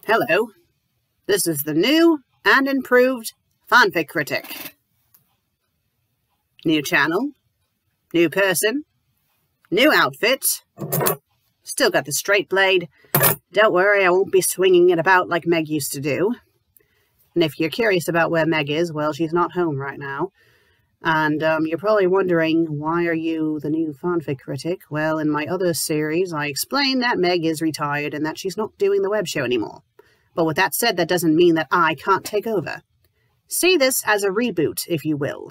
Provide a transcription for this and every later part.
Hello, this is the new and improved FanFic Critic. New channel, new person, new outfit, still got the straight blade. Don't worry, I won't be swinging it about like Meg used to do. And if you're curious about where Meg is, well, she's not home right now. And you're probably wondering, why are you the new FanFic Critic? Well, in my other series, I explained that Meg is retired and that she's not doing the web show anymore. But with that said, that doesn't mean that I can't take over. See this as a reboot, if you will.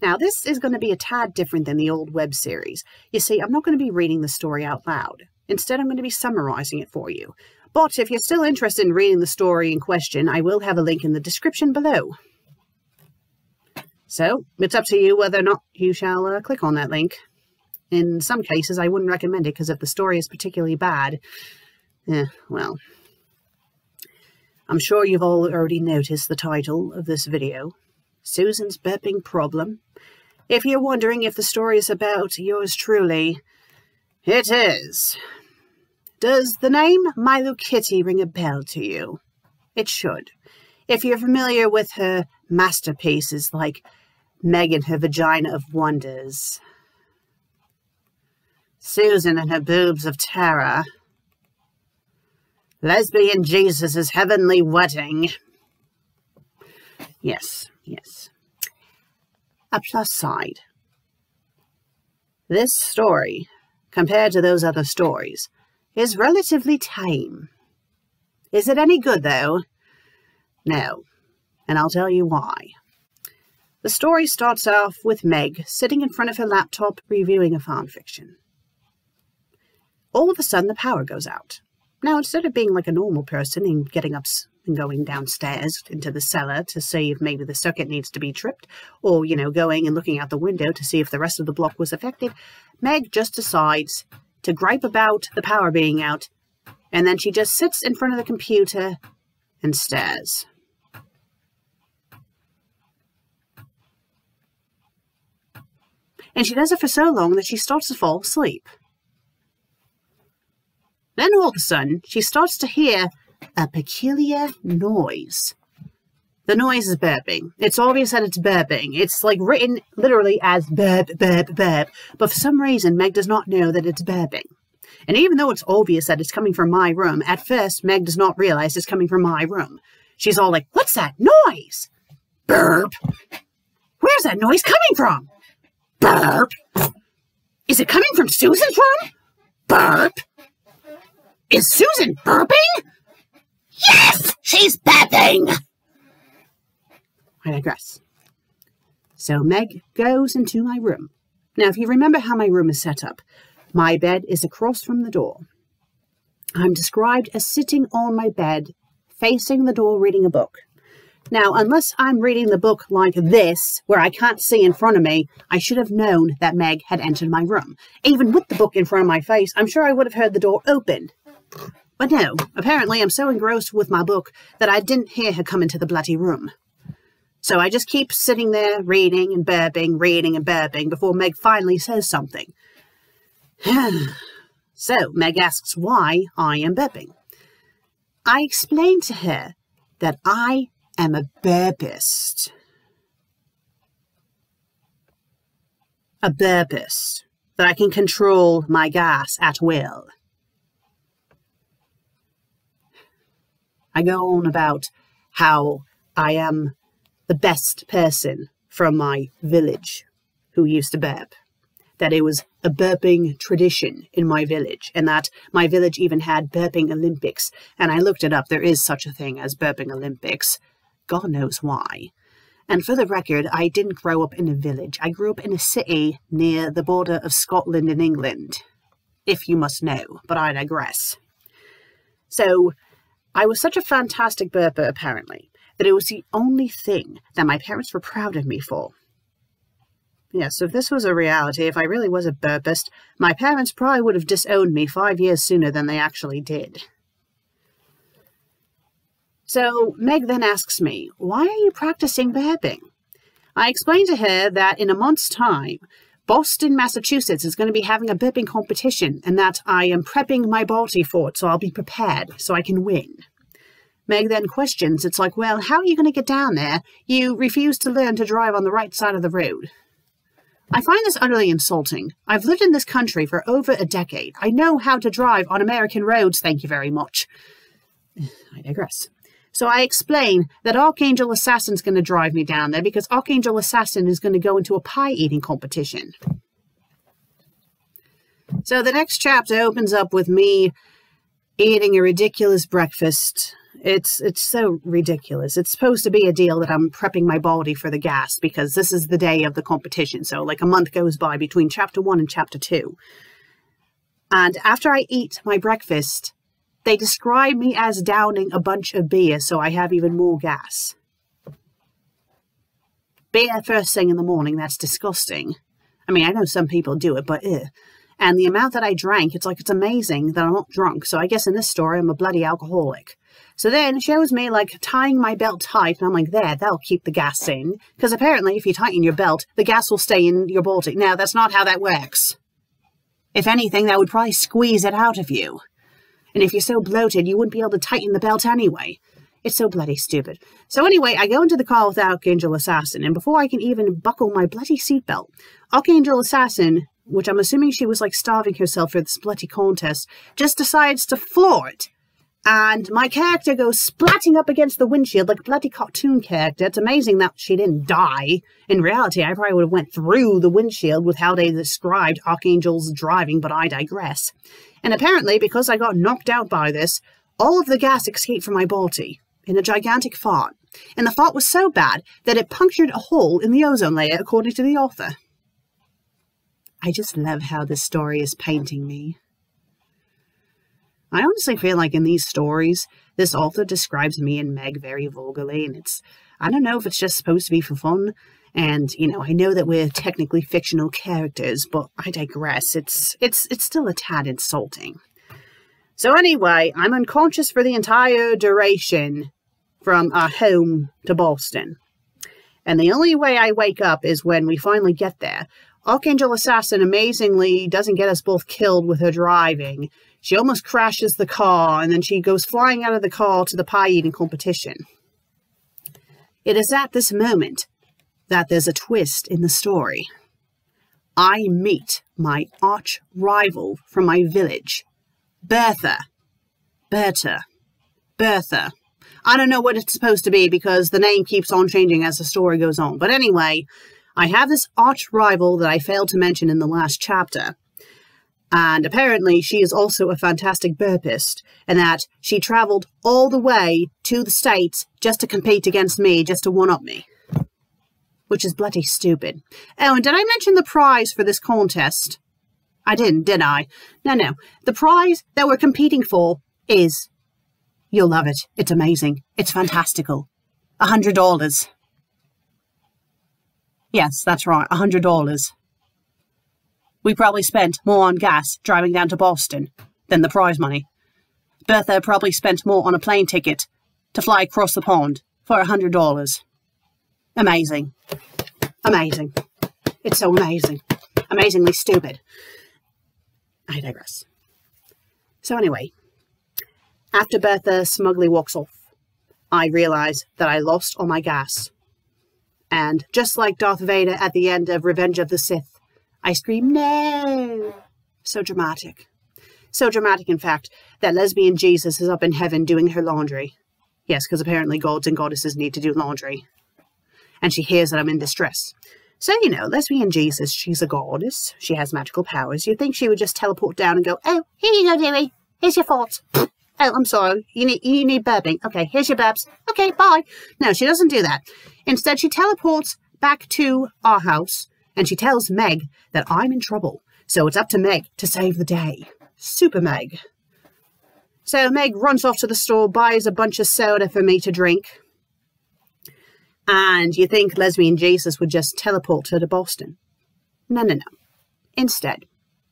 Now, this is going to be a tad different than the old web series. You see, I'm not going to be reading the story out loud. Instead, I'm going to be summarizing it for you. But if you're still interested in reading the story in question, I will have a link in the description below. So, it's up to you whether or not you shall click on that link. In some cases, I wouldn't recommend it, because if the story is particularly bad, well, I'm sure you've all already noticed the title of this video, Susan's Burping Problem. If you're wondering if the story is about yours truly, it is. Does the name Milo Kitty ring a bell to you? It should. If you're familiar with her masterpieces like Meg and Her Vagina of Wonders, Susan and Her Boobs of Terror, Lesbian Jesus' Heavenly Wedding. Yes. A plus side. This story, compared to those other stories, is relatively tame. Is it any good, though? No, and I'll tell you why. The story starts off with Meg sitting in front of her laptop reviewing a fanfiction. All of a sudden, the power goes out. Now, instead of being like a normal person and getting up and going downstairs into the cellar to see if maybe the circuit needs to be tripped, or, going and looking out the window to see if the rest of the block was affected, Meg just decides to gripe about the power being out, and then she just sits in front of the computer and stares. And she does it for so long that she starts to fall asleep. Then all of a sudden, she starts to hear a peculiar noise. The noise is burping. It's obvious that it's burping. It's like written literally as burp, burp, burp. But for some reason, Meg does not know that it's burping. And even though it's obvious that it's coming from my room, at first, Meg does not realize it's coming from my room. She's all like, "What's that noise? Burp. Where's that noise coming from? Burp. Is it coming from Susan's room? Burp. Is Susan burping? Yes, she's burping!" I digress. So Meg goes into my room. Now, if you remember how my room is set up, my bed is across from the door. I'm described as sitting on my bed, facing the door, reading a book. Now, unless I'm reading the book like this, where I can't see in front of me, I should have known that Meg had entered my room. Even with the book in front of my face, I'm sure I would have heard the door open. But no, apparently I'm so engrossed with my book that I didn't hear her come into the bloody room. So I just keep sitting there reading and burping before Meg finally says something. So Meg asks why I am burping. I explain to her that I am a burpist. A burpist. That I can control my gas at will. I go on about how I am the best person from my village who used to burp. That it was a burping tradition in my village, and that my village even had burping Olympics. And I looked it up. There is such a thing as burping Olympics. God knows why. And for the record, I didn't grow up in a village. I grew up in a city near the border of Scotland and England, if you must know, but I digress. So I was such a fantastic burper, apparently, that it was the only thing that my parents were proud of me for. Yes, if this was a reality, if I really was a burpist, my parents probably would have disowned me 5 years sooner than they actually did. So Meg then asks me, "Why are you practicing burping?" I explained to her that in a month's time, Boston, Massachusetts is going to be having a burping competition and that I am prepping my body for it, so I'll be prepared so I can win. Meg then questions, it's like, well, how are you going to get down there? You refuse to learn to drive on the right side of the road. I find this utterly insulting. I've lived in this country for over a decade. I know how to drive on American roads, thank you very much. I digress. So I explain that Archangel Assassin's going to drive me down there because Archangel Assassin is going to go into a pie-eating competition. So the next chapter opens up with me eating a ridiculous breakfast. It's so ridiculous. It's supposed to be a deal that I'm prepping my body for the gas because this is the day of the competition. So like a month goes by between chapter 1 and chapter 2. And after I eat my breakfast, they describe me as downing a bunch of beer so I have even more gas. Beer first thing in the morning, that's disgusting. I mean, I know some people do it, but And the amount that I drank, it's like, it's amazing that I'm not drunk. So I guess in this story, I'm a bloody alcoholic. So then it shows me like tying my belt tight. And I'm like, there, that'll keep the gas in. Because apparently if you tighten your belt, the gas will stay in your body. Now, that's not how that works. If anything, that would probably squeeze it out of you. And if you're so bloated, you wouldn't be able to tighten the belt anyway. It's so bloody stupid. So anyway, I go into the car with Archangel Assassin, and before I can even buckle my bloody seatbelt, Archangel Assassin, which I'm assuming she was like starving herself for this bloody contest, just decides to floor it. And my character goes splatting up against the windshield like a bloody cartoon character. It's amazing that she didn't die. In reality, I probably would have went through the windshield with how they described Archangel's driving, but I digress. And apparently, because I got knocked out by this, all of the gas escaped from my body in a gigantic fart. And the fart was so bad that it punctured a hole in the ozone layer, according to the author. I just love how this story is painting me. I honestly feel like in these stories, this author describes me and Meg very vulgarly, and I don't know if it's just supposed to be for fun, and, you know, I know that we're technically fictional characters, but I digress. It's still a tad insulting. So anyway, I'm unconscious for the entire duration from our home to Boston. And the only way I wake up is when we finally get there. Archangel Assassin amazingly doesn't get us both killed with her driving. She almost crashes the car, and then she goes flying out of the car to the pie-eating competition. It is at this moment that there's a twist in the story. I meet my arch-rival from my village, Bertha. I don't know what it's supposed to be because the name keeps on changing as the story goes on. But anyway, I have this arch-rival that I failed to mention in the last chapter. And apparently she is also a fantastic burpist, and that she traveled all the way to the States just to compete against me, just to one-up me. Which is bloody stupid. Oh, and did I mention the prize for this contest? I didn't, did I? No. The prize that we're competing for is... You'll love it. It's amazing. It's fantastical. $100. Yes, that's right. $100. We probably spent more on gas driving down to Boston than the prize money. Bertha probably spent more on a plane ticket to fly across the pond for $100. Amazing. Amazing. It's so amazing. Amazingly stupid. I digress. So anyway, after Bertha smugly walks off, I realize that I lost all my gas. And just like Darth Vader at the end of Revenge of the Sith, I scream, no! So dramatic. So dramatic, in fact, that lesbian Jesus is up in heaven doing her laundry. Yes, because apparently gods and goddesses need to do laundry. And she hears that I'm in distress. So, you know, lesbian Jesus, she's a goddess. She has magical powers. You'd think she would just teleport down and go, oh, here you go, dearie. Here's your thoughts. Oh, I'm sorry. You need burping. Okay, here's your burps. Okay, bye. No, she doesn't do that. Instead, she teleports back to our house, and she tells Meg that I'm in trouble. So it's up to Meg to save the day. Super Meg. So Meg runs off to the store, buys a bunch of soda for me to drink. And you think lesbian Jesus would just teleport her to Boston. No. Instead,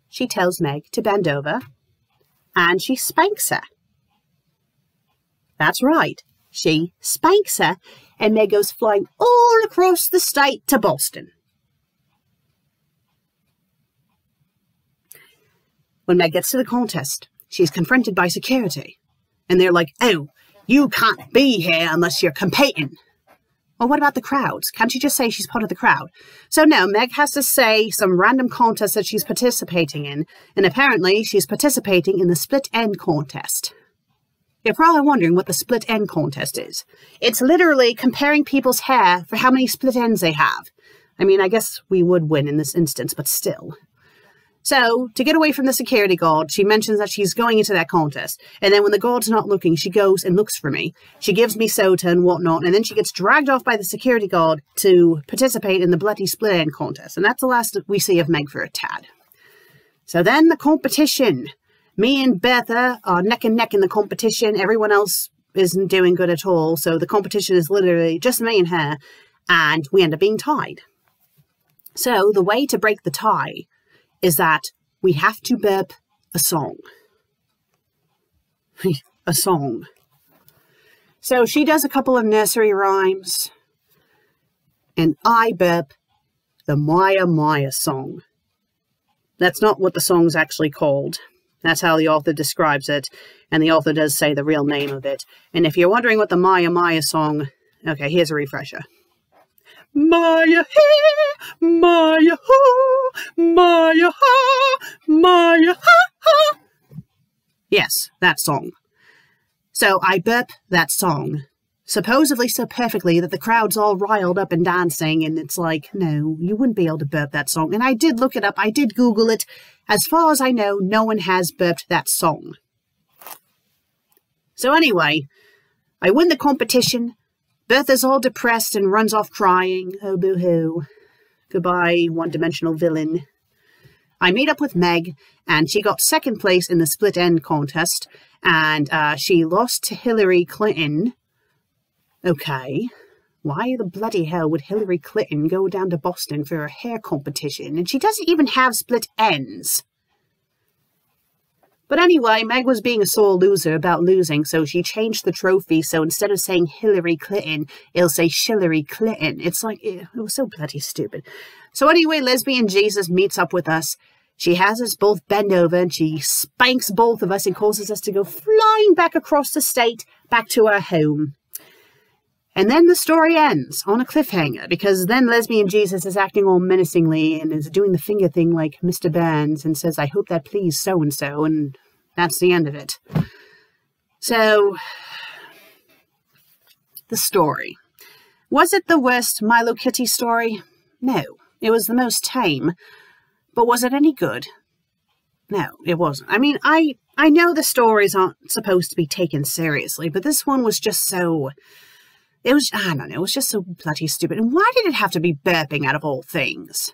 she tells Meg to bend over, and she spanks her. That's right. She spanks her, and Meg goes flying all across the state to Boston. When Meg gets to the contest, she's confronted by security. And they're like, oh, you can't be here unless you're competing. Well, what about the crowds? Can't she just say she's part of the crowd? So no, Meg has to say some random contest that she's participating in. And apparently she's participating in the split end contest. You're probably wondering what the split end contest is. It's literally comparing people's hair for how many split ends they have. I mean, I guess we would win in this instance, but still. So, to get away from the security guard, she mentions that she's going into that contest. And then when the guard's not looking, she goes and looks for me. She gives me soda and whatnot, and then she gets dragged off by the security guard to participate in the bloody split end contest. And that's the last we see of Meg for a tad. So then the competition. Me and Bertha are neck and neck in the competition. Everyone else isn't doing good at all. So the competition is literally just me and her. And we end up being tied. So the way to break the tie is that we have to burp a song. A song. So she does a couple of nursery rhymes. And I burp the Maya Maya song. That's not what the song's actually called. That's how the author describes it. And the author does say the real name of it. And if you're wondering what the Maya Maya song... Okay, here's a refresher. Maya he, Maya ho, Maya ha, Maya ha ha. Yes, that song. So I burp that song, supposedly so perfectly that the crowd's all riled up and dancing, and it's like, no, you wouldn't be able to burp that song. And I did look it up, I did Google it. As far as I know, no one has burped that song. So anyway, I win the competition. Bertha's all depressed and runs off crying. Oh, boo-hoo. Goodbye, one-dimensional villain. I meet up with Meg, and she got second place in the split end contest, and she lost to Hillary Clinton. Okay. Why the bloody hell would Hillary Clinton go down to Boston for a hair competition? And she doesn't even have split ends. But anyway, Meg was being a sore loser about losing, so she changed the trophy. So instead of saying Hillary Clinton, it'll say Shillery Clinton. It's like, it was so bloody stupid. So anyway, Lesbian Jesus meets up with us. She has us both bend over and she spanks both of us and causes us to go flying back across the state, back to our home. And then the story ends on a cliffhanger, because then Lesbian Jesus is acting all menacingly and is doing the finger thing like Mr. Burns and says, I hope that please so-and-so, and that's the end of it. So, the story. Was it the worst Milo Kitty story? No, it was the most tame. But was it any good? No, it wasn't. I mean, I know the stories aren't supposed to be taken seriously, but this one was just so... It was, I don't know, it was just so bloody stupid. And why did it have to be burping out of all things?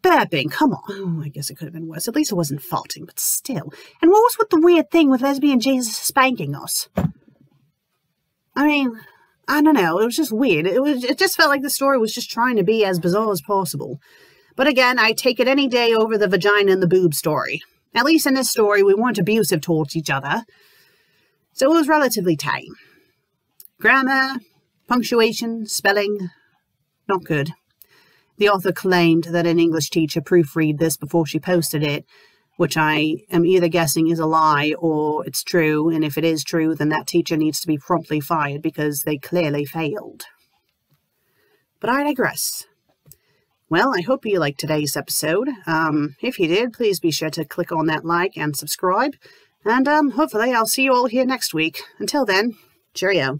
Burping, come on. Oh, I guess it could have been worse. At least it wasn't farting, but still. And what was with the weird thing with Lesbian Jesus spanking us? I mean, I don't know. It was just weird. It just felt like the story was just trying to be as bizarre as possible. But again, I take it any day over the vagina and the boob story. At least in this story, we weren't abusive towards each other. So it was relatively tame. Grammar... punctuation, spelling, not good. The author claimed that an English teacher proofread this before she posted it, which I am either guessing is a lie or it's true, and if it is true, then that teacher needs to be promptly fired because they clearly failed. But I digress. Well, I hope you liked today's episode. If you did, please be sure to click on that like and subscribe, and hopefully I'll see you all here next week. Until then, cheerio.